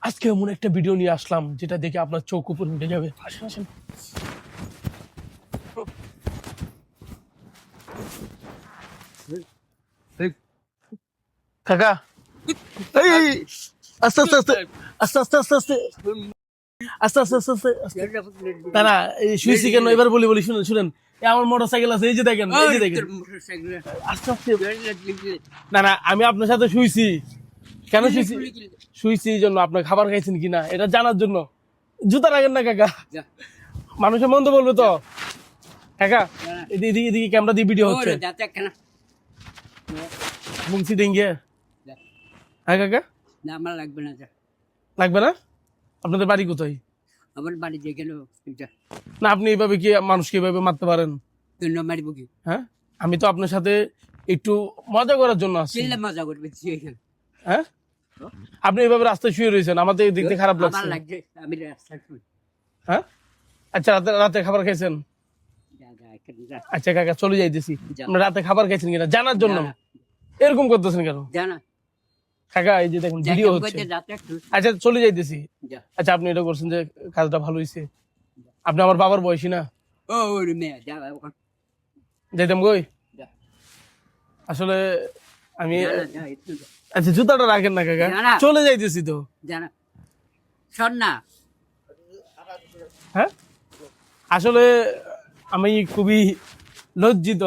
আজকে এমন একটা ভিডিও নিয়ে আসলাম যেটা দেখে আপনার চোখ উপরে উঠে যাবে। আসেন আসেন। কাকা এই এই, আস্তে আস্তে আস্তে আস্তে আস্তে আস্তে আস্তে আস্তে আস্তে আস্তে আস্তে আস্তে। না না এই শুয়েছি কেন এবার বলি বলি শুনেন শুনেন। এই আমার মোটর সাইকেল আছে, এই যে দেখেন এই যে দেখেন আস্তে আস্তে। না না আমি আপনার সাথে শুয়েছি। কেন শুয়েছি? শুয়েছি এই জন্য আপনার খাবার খাইছেন কিনা এটা জানার জন্য। জুতা রাখেন না কাকা, মানুষের মন্দ বলবে তো। কাকা এদিকে এদিকে ক্যামেরা দিয়ে ভিডিও হচ্ছে। মুন্সি ডেঙ্গে। হ্যাঁ কাকা আমার লাগবে না, লাগবে না? আপনাদের বাড়ি কোথায়? আমার বাড়ি যেখানে না আপনি এইভাবে কি মানুষকে এইভাবে মারতে পারেন? মারিব কি? হ্যাঁ আমি তো আপনার সাথে একটু মজা করার জন্য আসছি। চিল্লা মজা করবে এখানে। হ্যাঁ আপনি এইভাবে রাস্তায় শুয়ে রয়েছেন, আমাদের এই দিক থেকে খারাপ আমার লাগছে। লাগছে, আমি রাস্তা শুই। হ্যাঁ আচ্ছা রাতে রাতে খাবার খাইছেন? এখানে যা। আচ্ছা কাকা চলে যাইতেছি। যা। আমরা রাতে খাবার খাইছেন কিনা জানার জন্য। যা না। এরকম করতেছেন কেন জানা কাকা? এই যে দেখুন ভিডিও হচ্ছে। যাতে একটু আচ্ছা চলে যাইতেছি। যা। আচ্ছা আপনি এটা করছেন যে কাজটা ভালো হয়েছে। আপনি আমার বাবার বয়সী না? ও ওরে মেয়ে যা ওখানে। যাইতাম কই যা। আসলে আমি। জানা যা একটু যা। আচ্ছা জুতাটা রাখেন না কাকা, না, না। চলে যাইতেছি তো। জানা শোন না, হ্যাঁ আসলে আমি খুবই লজ্জিত।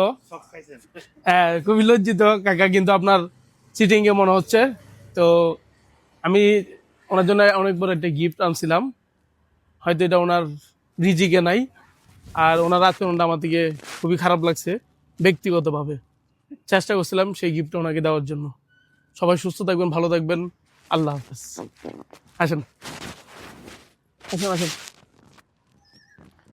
হ্যাঁ খুবই লজ্জিত কাকা, কিন্তু আপনার চিটিং এ মনে হচ্ছে। তো আমি ওনার জন্য অনেক বড় একটা গিফট আনছিলাম, হয়তো এটা ওনার রিজিকে নাই। আর ওনার আচরণটা আমার থেকে খুবই খারাপ লাগছে ব্যক্তিগতভাবে। চেষ্টা করছিলাম সেই গিফটটা ওনাকে দেওয়ার জন্য। সবাই সুস্থ থাকবেন, ভালো থাকবেন, আল্লাহ হাফেজ। আসেন আসেন আসেন।